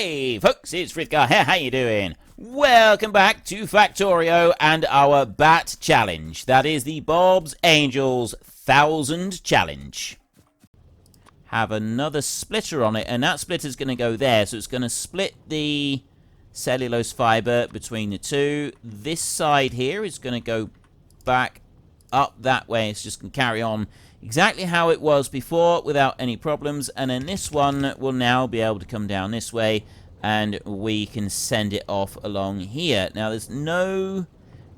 Hey folks, it's Frithgar here, how you doing? Welcome back to Factorio and our Bat Challenge. That is the Bob's Angels 1000 Challenge. Have another splitter on it, and that splitter's going to go there, so it's going to split the cellulose fibre between the two. This side here is going to go back up that way. It's just going to carry on exactly how it was before without any problems, and then this one will now be able to come down this way and we can send it off along here. Now there's no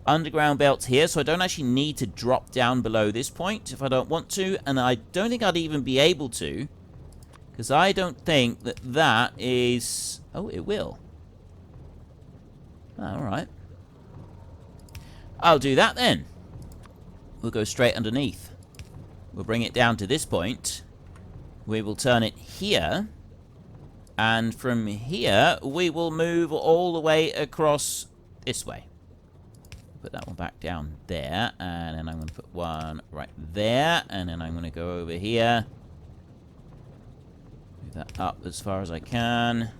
underground belts here, so I don't actually need to drop down below this point if I don't want to, and I don't think I'd even be able to, because I don't think that that is... Oh, it will. Alright. I'll do that then. We'll go straight underneath. We'll bring it down to this point. We will turn it here. And from here, we will move all the way across this way. Put that one back down there. And then I'm going to put one right there. And then I'm going to go over here. Move that up as far as I can.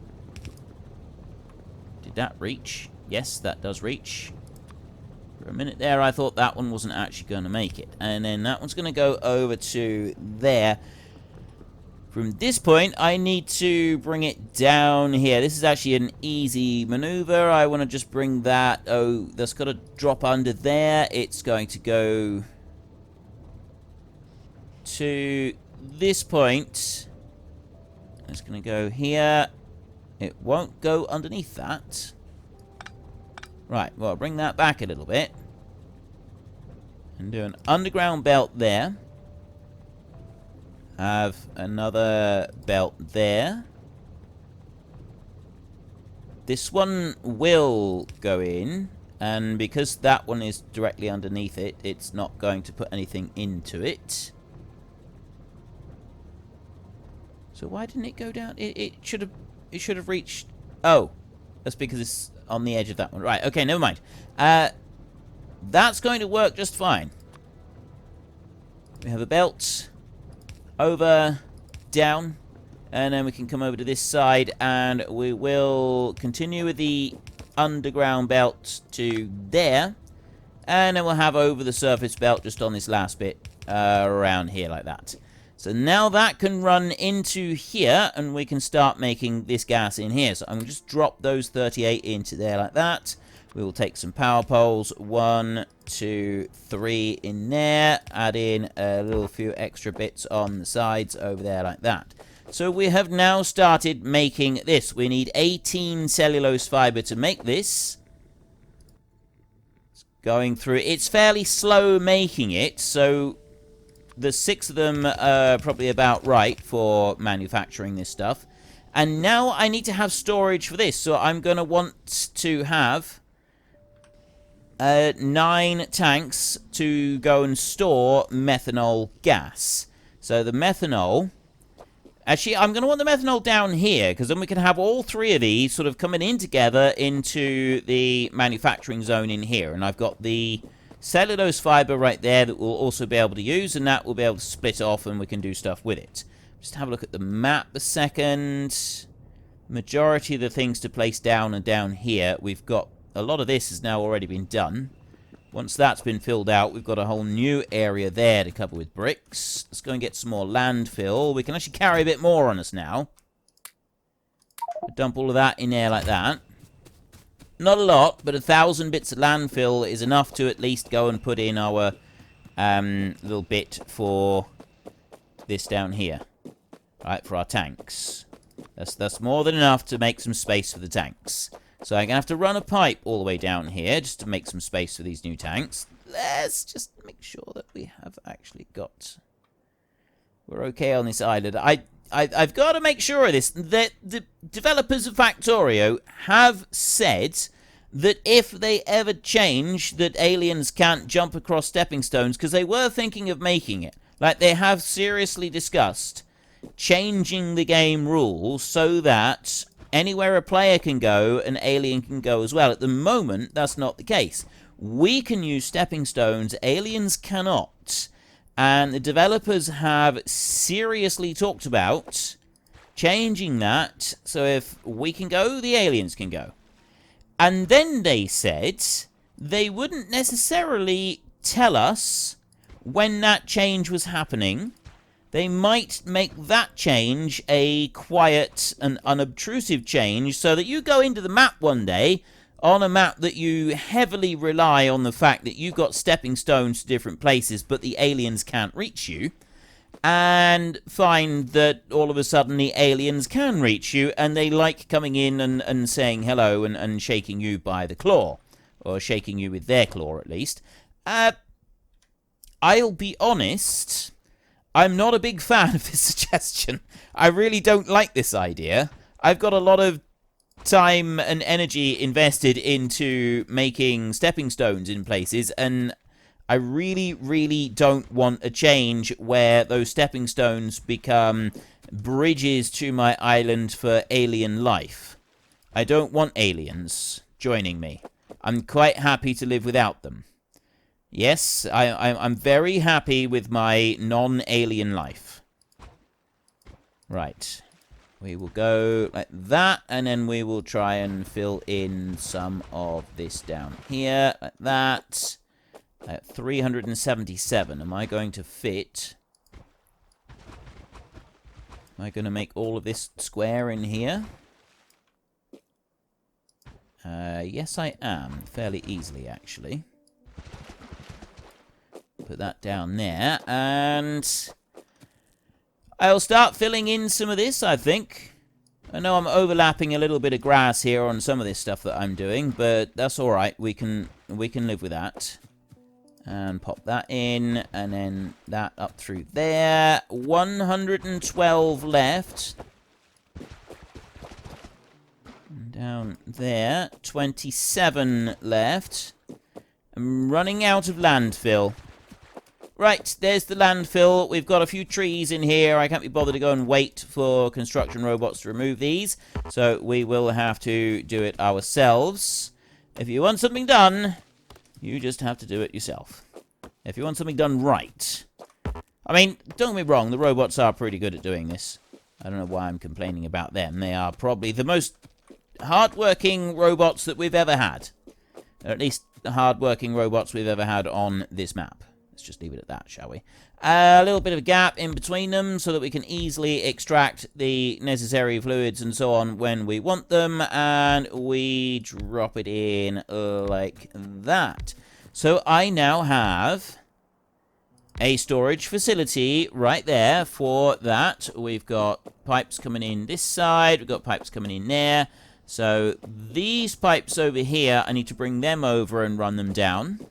Did that reach? Yes, that does reach. For a minute there, I thought that one wasn't actually going to make it. And then that one's going to go over to there. From this point, I need to bring it down here. This is actually an easy maneuver. I want to just bring that... Oh, that's got to drop under there. It's going to go to this point. It's going to go here. It won't go underneath that. Right, well, I'll bring that back a little bit. And do an underground belt there. Have another belt there. This one will go in. And because that one is directly underneath it, it's not going to put anything into it. So why didn't it go down? It should have reached... Oh, that's because it's on the edge of that one. Right, okay, never mind. That's going to work just fine. We have a belt over, down, and then we can come over to this side, and we will continue with the underground belt to there, and then we'll have over the surface belt just on this last bit around here like that. So now that can run into here, and we can start making this gas in here. So I'm going to just drop those 38 into there like that. We will take some power poles, 1, 2, 3 in there. Add in a little few extra bits on the sides over there like that. So we have now started making this. We need 18 cellulose fibre to make this. It's going through. It's fairly slow making it, so... The 6 of them are probably about right for manufacturing this stuff. And now I need to have storage for this. So I'm going to want to have 9 tanks to go and store methanol gas. So the methanol... Actually, I'm going to want the methanol down here, because then we can have all 3 of these sort of coming in together into the manufacturing zone in here. And I've got the... cellulose fibre right there that we'll also be able to use, and that will be able to split off and we can do stuff with it. Just have a look at the map a second. Majority of the things to place down are down here. We've got a lot of this has now already been done. Once that's been filled out, we've got a whole new area there to cover with bricks. Let's go and get some more landfill. We can actually carry a bit more on us now. Dump all of that in there like that. Not a lot, but 1,000 bits of landfill is enough to at least go and put in our little bit for this down here. Right, for our tanks. That's more than enough to make some space for the tanks. So I'm going to have to run a pipe all the way down here just to make some space for these new tanks. Let's just make sure that we have actually got... We're okay on this island. I've got to make sure of this, that the developers of Factorio have said that if they ever change that aliens can't jump across stepping stones, because they were thinking of making it. Like, they have seriously discussed changing the game rules so that anywhere a player can go, an alien can go as well. At the moment, that's not the case. We can use stepping stones, aliens cannot. And the developers have seriously talked about changing that so if we can go, the aliens can go. And then they said they wouldn't necessarily tell us when that change was happening. They might make that change a quiet and unobtrusive change so that you go into the map one day, on a map that you heavily rely on the fact that you've got stepping stones to different places, but the aliens can't reach you, and find that all of a sudden the aliens can reach you, and they like coming in and saying hello and shaking you by the claw, or shaking you with their claw at least. I'll be honest, I'm not a big fan of this suggestion. I really don't like this idea. I've got a lot of time and energy invested into making stepping stones in places, and I really, really don't want a change where those stepping stones become bridges to my island for alien life. I don't want aliens joining me. I'm quite happy to live without them. Yes, I'm very happy with my non-alien life. Right. We will go like that, and then we will try and fill in some of this down here, like that. At 377, am I going to fit? Am I going to make all of this square in here? Yes, I am. Fairly easily, actually. Put that down there, and I'll start filling in some of this, I think. I know I'm overlapping a little bit of grass here on some of this stuff that I'm doing, but that's all right. We can live with that. And pop that in, and then that up through there. 112 left. Down there. 27 left. I'm running out of landfill. Right, there's the landfill. We've got a few trees in here. I can't be bothered to go and wait for construction robots to remove these. So we will have to do it ourselves. If you want something done, you just have to do it yourself. If you want something done right. I mean, don't get me wrong, the robots are pretty good at doing this. I don't know why I'm complaining about them. They are probably the most hard-working robots that we've ever had. Or at least the hard-working robots we've ever had on this map. Let's just leave it at that, shall we? A little bit of a gap in between them so that we can easily extract the necessary fluids and so on when we want them. And we drop it in like that. So I now have a storage facility right there for that. We've got pipes coming in this side. We've got pipes coming in there. So these pipes over here, I need to bring them over and run them down.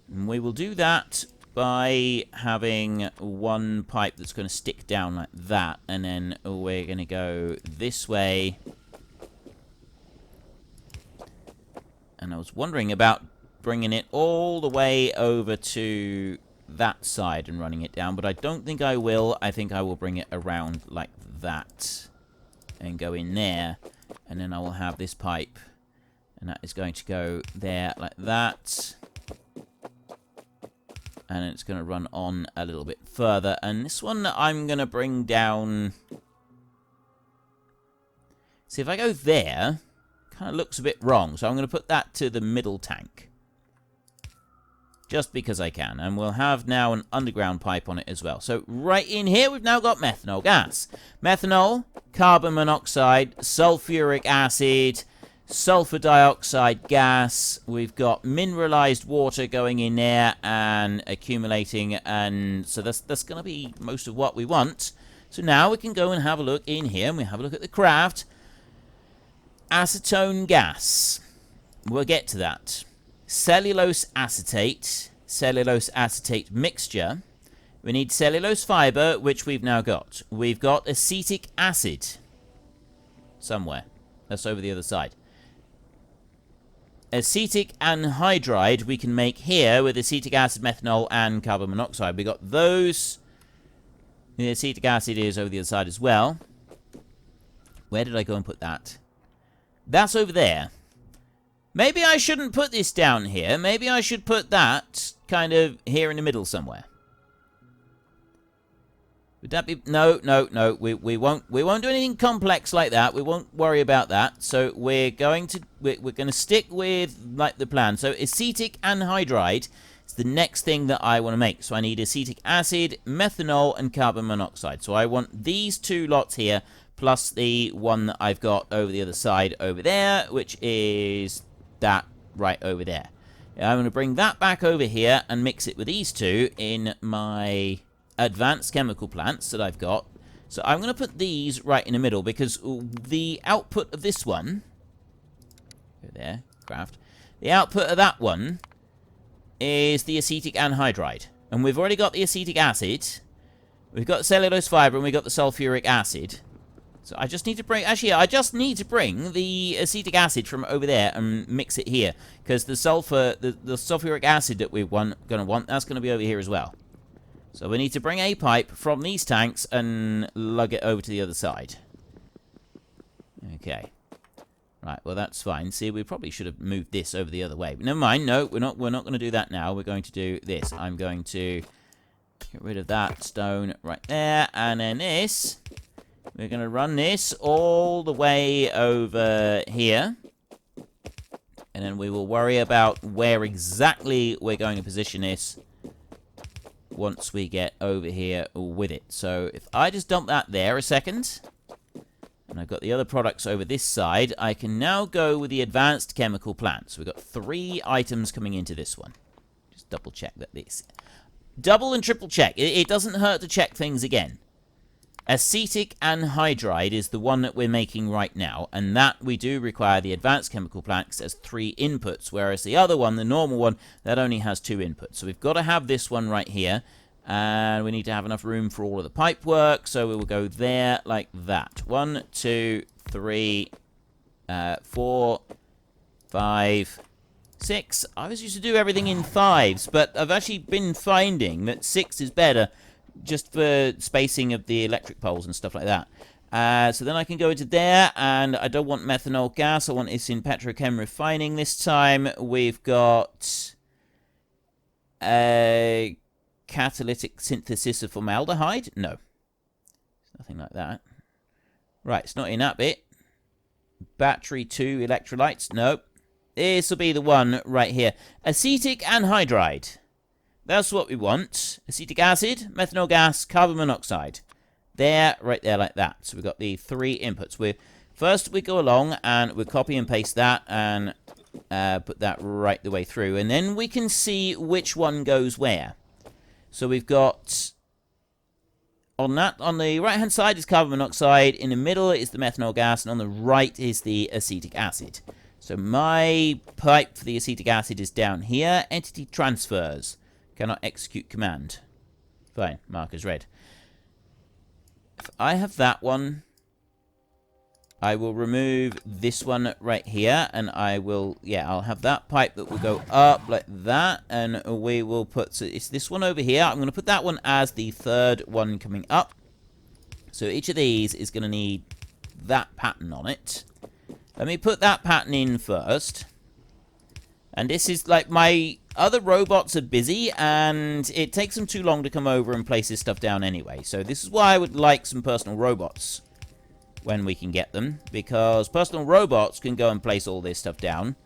And we will do that by having one pipe that's going to stick down like that. And then we're going to go this way. And I was wondering about bringing it all the way over to that side and running it down. But I don't think I will. I think I will bring it around like that. And go in there. And then I will have this pipe. And that is going to go there like that. And it's going to run on a little bit further. And this one I'm going to bring down. See, if I go there, kind of looks a bit wrong. So I'm going to put that to the middle tank. Just because I can. And we'll have now an underground pipe on it as well. So right in here, we've now got methanol gas. Methanol, carbon monoxide, sulfuric acid, sulfur dioxide gas. We've got mineralized water going in there and accumulating, and so that's going to be most of what we want. So now we can go and have a look in here, and we have a look at the craft. Acetone gas. We'll get to that. Cellulose acetate mixture. We need cellulose fiber, which we've now got. We've got acetic acid somewhere. That's over the other side. Acetic anhydride we can make here with acetic acid, methanol, and carbon monoxide. We got those. The acetic acid is over the other side as well. Where did I go and put that? That's over there. Maybe I shouldn't put this down here. Maybe I should put that kind of here in the middle somewhere. Would that be... No, no, no. We won't do anything complex like that. We won't worry about that. So we're going to stick with like the plan. So acetic anhydride is the next thing that I want to make. So I need acetic acid, methanol, and carbon monoxide. So I want these two lots here, plus the one that I've got over the other side over there, which is that right over there. I'm going to bring that back over here and mix it with these two in my advanced chemical plants that I've got. So I'm going to put these right in the middle, because the output of this one, go there, craft, the output of that one is the acetic anhydride. And we've already got the acetic acid, we've got the cellulose fiber, and we've got the sulfuric acid. So I just need to bring, actually, I just need to bring the acetic acid from over there and mix it here, because the sulfuric acid that we're going to want, that's going to be over here as well. So we need to bring a pipe from these tanks and lug it over to the other side. Okay. Right, well that's fine. See, we probably should have moved this over the other way. But never mind, no, we're not going to do that now. We're going to do this. I'm going to get rid of that stone right there, and then this, we're going to run this all the way over here. And then we will worry about where exactly we're going to position this once we get over here with it. So if I just dump that there a second, and I've got the other products over this side, I can now go with the advanced chemical plant. So we've got 3 items coming into this one. Just double check that this... Double and triple check. It doesn't hurt to check things again. Acetic anhydride is the one that we're making right now, and that we do require the advanced chemical plant, because it has 3 inputs, whereas the other one, the normal one, that only has 2 inputs. So we've got to have this one right here, and we need to have enough room for all of the pipe work, so we will go there like that. 1, 2, 3, 4, 5, 6. I was used to do everything in 5s, but I've actually been finding that 6 is better, just for spacing of the electric poles and stuff like that. So then I can go into there, and I don't want methanol gas. I want this in petrochem refining this time. We've got catalytic synthesis of formaldehyde. No, nothing like that. Right, it's not in that bit. Battery 2 electrolytes. Nope. This will be the one right here. Acetic anhydride. That's what we want. Acetic acid, methanol gas, carbon monoxide. There, right there, like that. So we've got the 3 inputs. First we go along and we copy and paste that and put that right the way through. And then we can see which one goes where. So we've got... On the right-hand side is carbon monoxide. In the middle is the methanol gas. And on the right is the acetic acid. So my pipe for the acetic acid is down here. Entity transfers. Cannot execute command. Fine, mark as red. If I have that one, I will remove this one right here, and I will, yeah, I'll have that pipe that will go up like that, and we will put, so it's this one over here. I'm going to put that one as the 3rd one coming up. So each of these is going to need that pattern on it. Let me put that pattern in first. And this is like my other robots are busy, and it takes them too long to come over and place this stuff down anyway. So this is why I would like some personal robots when we can get them, because personal robots can go and place all this stuff down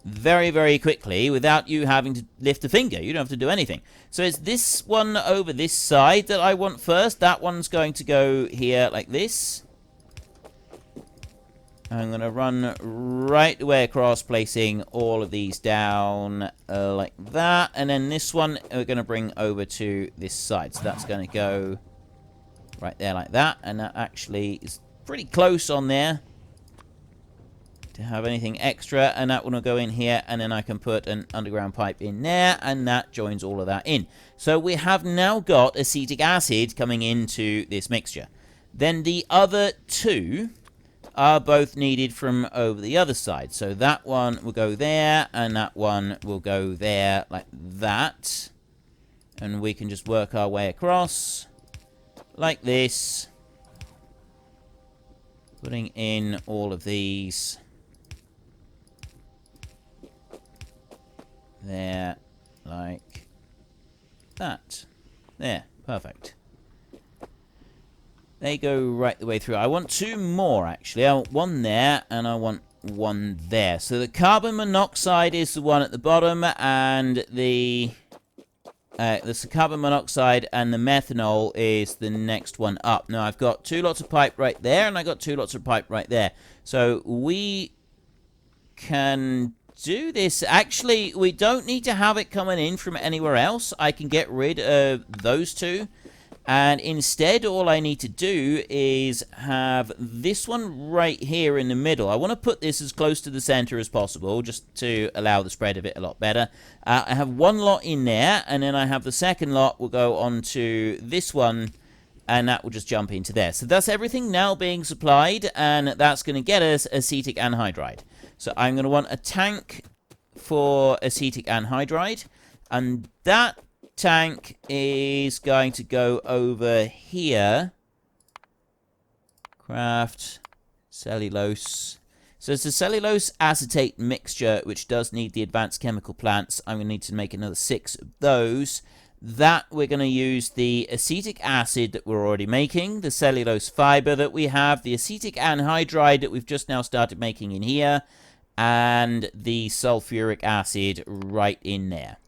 very, very quickly without you having to lift a finger. You don't have to do anything. So it's this one over this side that I want first. That one's going to go here like this. I'm going to run right the way across, placing all of these down like that. And then this one we're going to bring over to this side. So that's going to go right there like that. And that actually is pretty close on there to have anything extra. And that one will go in here. And then I can put an underground pipe in there. And that joins all of that in. So we have now got acetic acid coming into this mixture. Then the other 2... are both needed from over the other side. So that one will go there, and that one will go there like that. And we can just work our way across like this, putting in all of these there like that. There, perfect. They go right the way through. I want 2 more, actually. I want 1 there, and I want 1 there. So the carbon monoxide is the one at the bottom, and the carbon monoxide and the methanol is the next one up. Now, I've got 2 lots of pipe right there, and I got 2 lots of pipe right there. So we can do this. Actually, we don't need to have it coming in from anywhere else. I can get rid of those 2. And instead, all I need to do is have this one right here in the middle. I want to put this as close to the center as possible, just to allow the spread of it a lot better. I have 1 lot in there, and then I have the second lot will go onto this one, and that will just jump into there. So that's everything now being supplied, and that's going to get us acetic anhydride. So I'm going to want a tank for acetic anhydride, and that tank is going to go over here. Craft cellulose. So it's a cellulose acetate mixture, which does need the advanced chemical plants. I'm going to need to make another 6 of those. That we're going to use the acetic acid that we're already making, the cellulose fiber that we have, the acetic anhydride that we've just now started making in here, and the sulfuric acid right in there.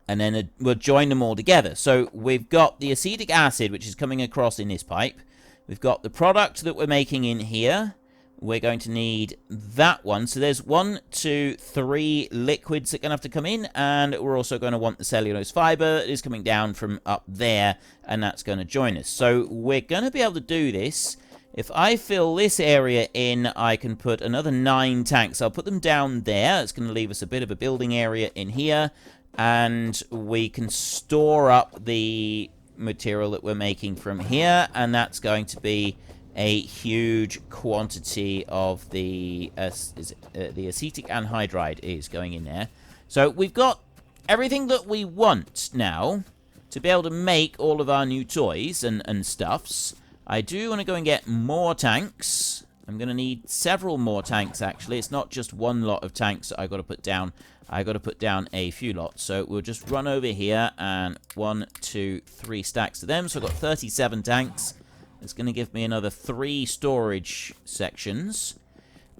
And then we'll join them all together. So we've got the acetic acid, which is coming across in this pipe. We've got the product that we're making in here. We're going to need that one. So there's 1, 2, 3 liquids that are going to have to come in. And we're also going to want the cellulose fiber that is coming down from up there. And that's going to join us. So we're going to be able to do this. If I fill this area in, I can put another 9 tanks. I'll put them down there. It's going to leave us a bit of a building area in here. And we can store up the material that we're making from here, and that's going to be a huge quantity of the acetic anhydride is going in there. So we've got everything that we want now to be able to make all of our new toys and stuffs. I do want to go and get more tanks. I'm going to need several more tanks, actually. It's not just 1 lot of tanks that I've got to put down. I've got to put down a few lots. So we'll just run over here and 1, 2, 3 stacks of them. So I've got 37 tanks. It's going to give me another 3 storage sections.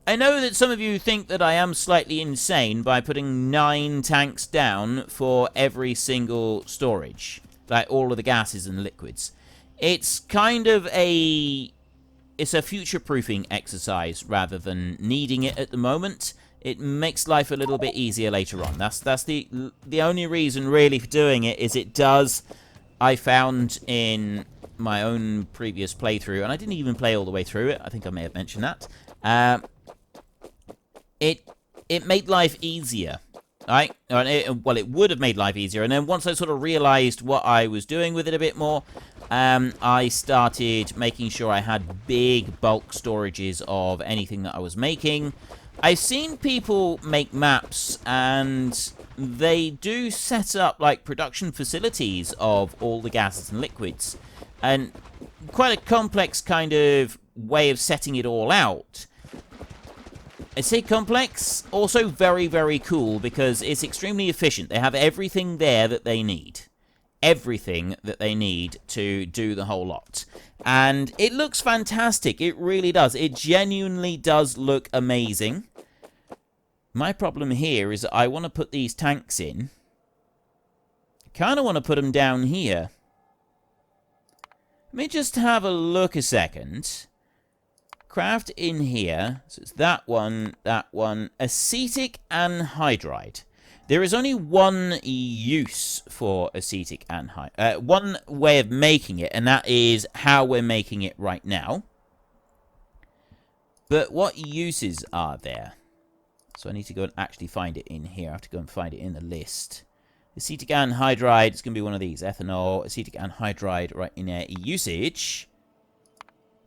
I know that some of you think that I am slightly insane by putting 9 tanks down for every single storage. Like all of the gases and liquids. It's kind of it's a future-proofing exercise rather than needing it at the moment. It makes life a little bit easier later on. That's the only reason really for doing it is it does. I found in my own previous playthrough, and I didn't even play all the way through it. I think I may have mentioned that. It made life easier. Right? Well, it would have made life easier. And then once I sort of realized what I was doing with it a bit more, I started making sure I had big bulk storages of anything that I was making. I've seen people make maps, and they do set up, like, production facilities of all the gases and liquids. And quite a complex kind of way of setting it all out. I say complex, also very, very cool, because it's extremely efficient. They have everything there that they need. Everything that they need to do the whole lot. And it looks fantastic. It really does. It genuinely does look amazing. My problem here is that I want to put these tanks in. I kind of want to put them down here. Let me just have a look a second. Craft in here. So it's that one, acetic anhydride. There is only one use for acetic anhydride. One way of making it, and that is how we're making it right now. But what uses are there? So I need to go and actually find it in here. I have to go and find it in the list. Acetic anhydride, it's going to be one of these. Ethanol, acetic anhydride, right in there. Usage.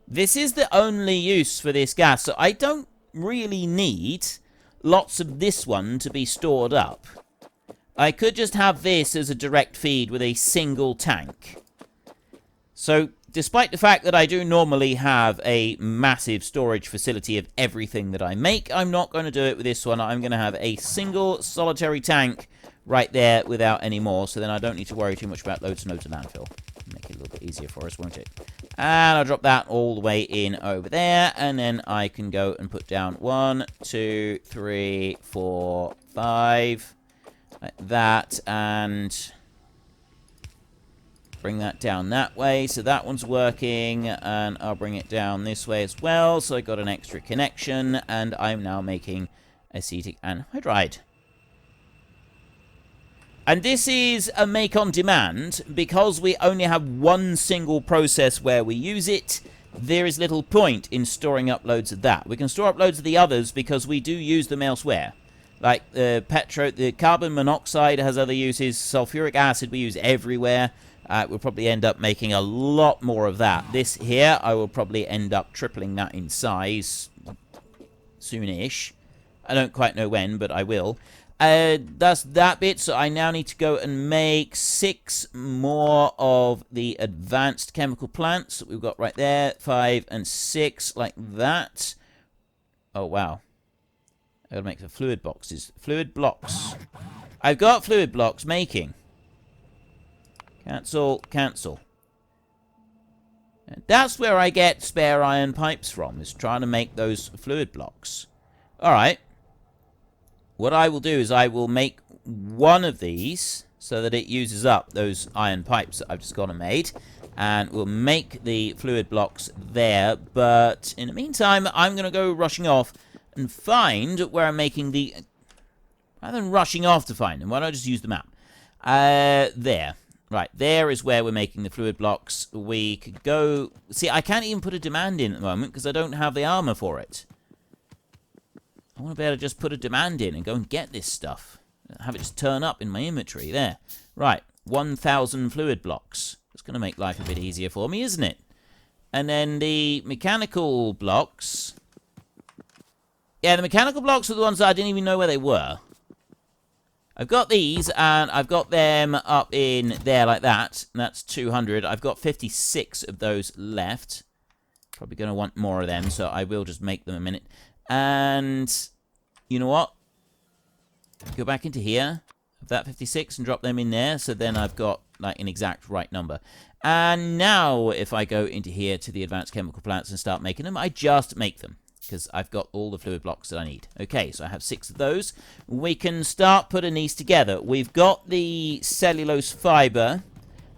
This is the only use for this gas, so I don't really need lots of this one to be stored up. I could just have this as a direct feed with a single tank. So, despite the fact that I do normally have a massive storage facility of everything that I make, I'm not going to do it with this one. I'm going to have a single solitary tank right there without any more, so then I don't need to worry too much about loads and loads of landfill. Make it a little bit easier for us, won't it? And I'll drop that all the way in over there. And then I can go and put down 1, 2, 3, 4, 5. Like that. And bring that down that way. So that one's working. And I'll bring it down this way as well. So I got an extra connection. And I'm now making acetic anhydride. And this is a make on demand. Because we only have one single process where we use it, there is little point in storing up loads of that. We can store up loads of the others because we do use them elsewhere. Like the carbon monoxide has other uses. Sulfuric acid we use everywhere. We'll probably end up making a lot more of that. This here, I will probably end up tripling that in size soonish. I don't quite know when, but I will. That's that bit, so I now need to go and make 6 more of the advanced chemical plants that we've got right there. 5 and 6, like that. Oh, wow. I've got to make the fluid boxes. Fluid blocks. I've got fluid blocks making. Cancel, cancel. And that's where I get spare iron pipes from, is trying to make those fluid blocks. Alright. What I will do is I will make one of these so that it uses up those iron pipes that I've just gone and made. And we'll make the fluid blocks there. But in the meantime, I'm going to go rushing off and find where I'm making the... Rather than rushing off to find them, why don't I just use the map? There. Right, there is where we're making the fluid blocks. We could go... See, I can't even put a demand in at the moment because I don't have the armor for it. I want to be able to just put a demand in and go and get this stuff. Have it just turn up in my inventory. There. Right. 1,000 fluid blocks. It's going to make life a bit easier for me, isn't it? And then the mechanical blocks. Yeah, the mechanical blocks are the ones that I didn't even know where they were. I've got these, and I've got them up in there like that. And that's 200. I've got 56 of those left. Probably going to want more of them, so I will just make them a minute. And you know what? Go back into here, have that 56, and drop them in there. So then I've got like an exact right number. And now if I go into here to the advanced chemical plants and start making them, I just make them because I've got all the fluid blocks that I need. Okay, so I have 6 of those. We can start putting these together. We've got the cellulose fiber.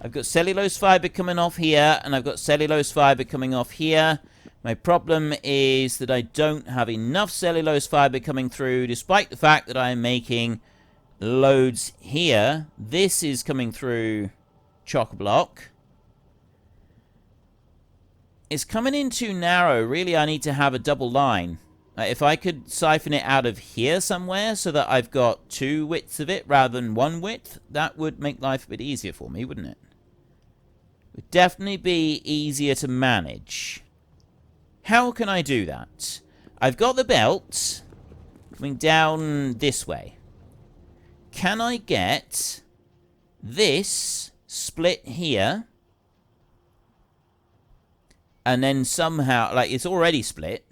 I've got cellulose fiber coming off here, and I've got cellulose fiber coming off here. My problem is that I don't have enough cellulose fiber coming through, despite the fact that I'm making loads here. This is coming through chock-a-block. It's coming in too narrow. Really, I need to have a double line. If I could siphon it out of here somewhere so that I've got 2 widths of it rather than 1 width, that would make life a bit easier for me, wouldn't it? It would definitely be easier to manage. How can I do that? I've got the belt coming down this way. Can I get this split here? And then somehow, like it's already split.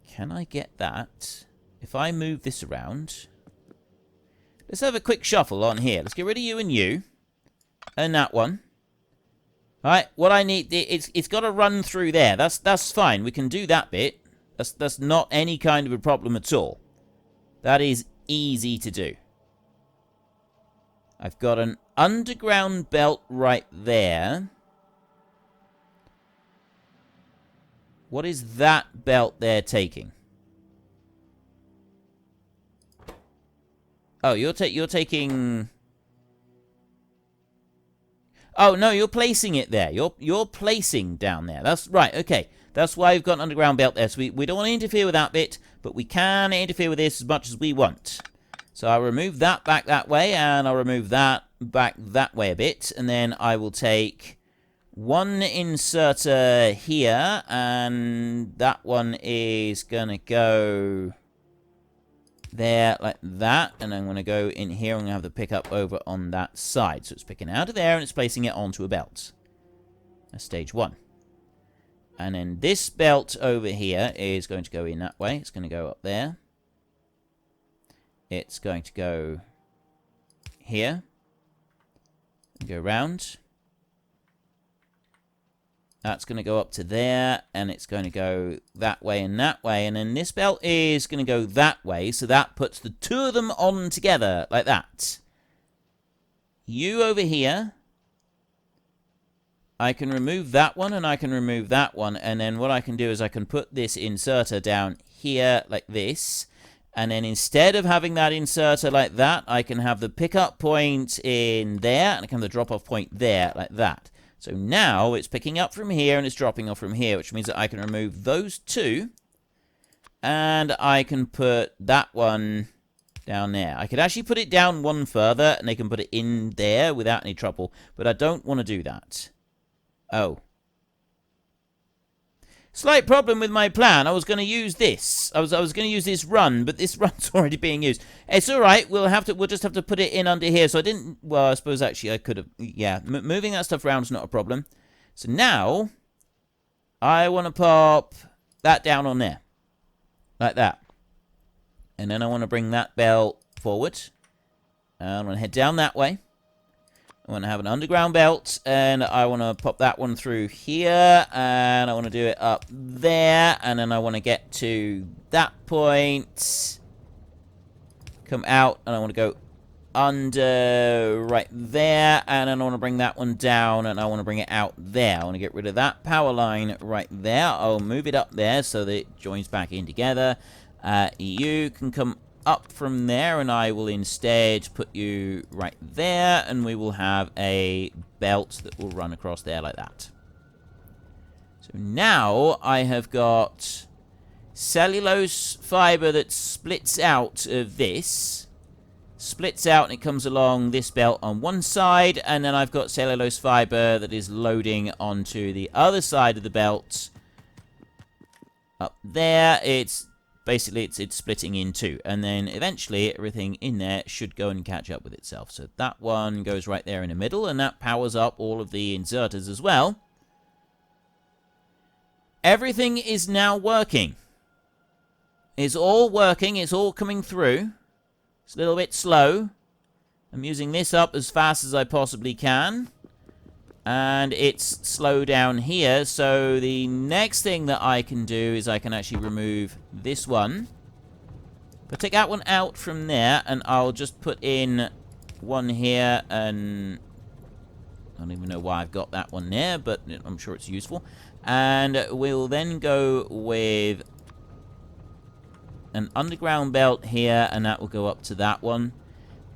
Can I get that? If I move this around. Let's have a quick shuffle on here. Let's get rid of you and you. And that one. Alright, what I need, it's got to run through there. That's fine. We can do that bit. That's not any kind of a problem at all. That is easy to do. I've got an underground belt right there. What is that belt there taking? Oh, you're taking... Oh, no, you're placing it there. You're placing down there. That's right, okay. That's why we've got an underground belt there. So we don't want to interfere with that bit, but we can interfere with this as much as we want. So I'll remove that back that way, and I'll remove that back that way a bit. And then I will take one inserter here, and that one is going to go there like that. And I'm going to go in here and have the pickup over on that side. So it's picking out of there, and it's placing it onto a belt. That's stage 1. And then this belt over here is going to go in that way. It's going to go up there. It's going to go here. Go round. That's going to go up to there, and it's going to go that way and that way. And then this belt is going to go that way, so that puts the two of them on together, like that. You over here. I can remove that one, and I can remove that one. And then what I can do is I can put this inserter down here, like this. And then instead of having that inserter like that, I can have the pickup point in there, and I can have the drop-off point there, like that. So now it's picking up from here and it's dropping off from here, which means that I can remove those two. And I can put that one down there. I could actually put it down one further and they can put it in there without any trouble. But I don't want to do that. Oh. Slight problem with my plan. I was going to use this. I was going to use this run, but this run's already being used. It's all right. We'll just have to put it in under here. So I didn't. Well, I suppose actually I could have. Yeah, moving that stuff around is not a problem. So now I want to pop that down on there, like that, and then I want to bring that belt forward. I'm going to head down that way. I want to have an underground belt, and I want to pop that one through here, and I want to do it up there, and then I want to get to that point, come out, and I want to go under right there, and then I want to bring that one down, and I want to bring it out there. I want to get rid of that power line right there. I'll move it up there so that it joins back in together. You can come up from there, and I will instead put you right there, and we will have a belt that will run across there like that. So now I have got cellulose fiber that splits out of this, splits out, and it comes along this belt on one side, and then I've got cellulose fiber that is loading onto the other side of the belt up there. Basically, it's splitting in two, and then eventually everything in there should go and catch up with itself. So that one goes right there in the middle, and that powers up all of the inserters as well. Everything is now working. It's all working. It's all coming through. It's a little bit slow. I'm using this up as fast as I possibly can. And it's slow down here, so the next thing that I can do is I can actually remove this one. But take that one out from there, and I'll just put in one here, and I don't even know why I've got that one there, but I'm sure it's useful. And we'll then go with an underground belt here, and that will go up to that one.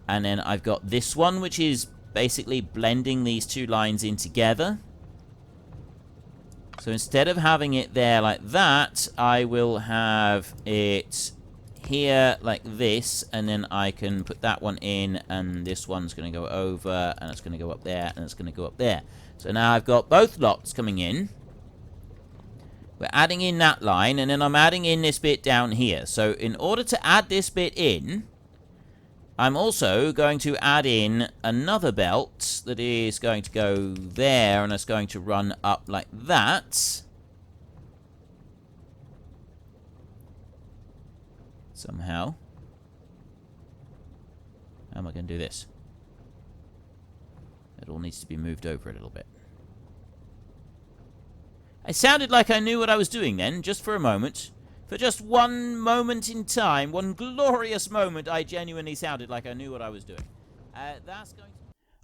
And then I've got this one, which is basically blending these two lines in together. So instead of having it there like that, I will have it here like this, and then I can put that one in, and this one's going to go over, and it's going to go up there, and it's going to go up there. So now I've got both lots coming in. We're adding in that line, and then I'm adding in this bit down here. So in order to add this bit in, I'm also going to add in another belt that is going to go there, and it's going to run up like that. Somehow. How am I going to do this? It all needs to be moved over a little bit. I sounded like I knew what I was doing then, just for a moment. For just one moment in time, one glorious moment, I genuinely sounded like I knew what I was doing.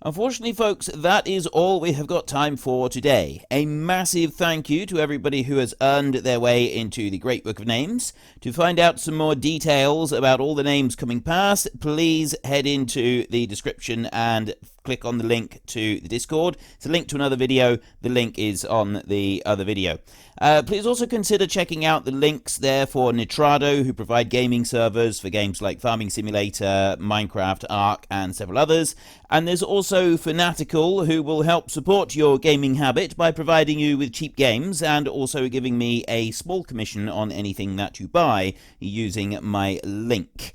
Unfortunately, folks, that is all we have got time for today. A massive thank you to everybody who has earned their way into the Great Book of Names. To find out some more details about all the names coming past, please head into the description and click on the link to the Discord. It's a link to another video. The link is on the other video. Please also consider checking out the links there for Nitrado, who provide gaming servers for games like Farming Simulator, Minecraft, Ark, and several others. And there's also Fanatical, who will help support your gaming habit by providing you with cheap games and also giving me a small commission on anything that you buy using my link.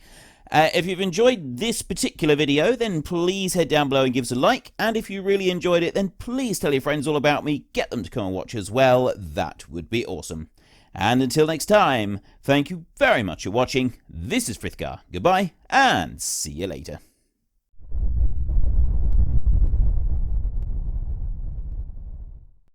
If you've enjoyed this particular video, then please head down below and give us a like. And if you really enjoyed it, then please tell your friends all about me. Get them to come and watch as well. That would be awesome. And until next time, thank you very much for watching. This is Frithgar. Goodbye, and see you later.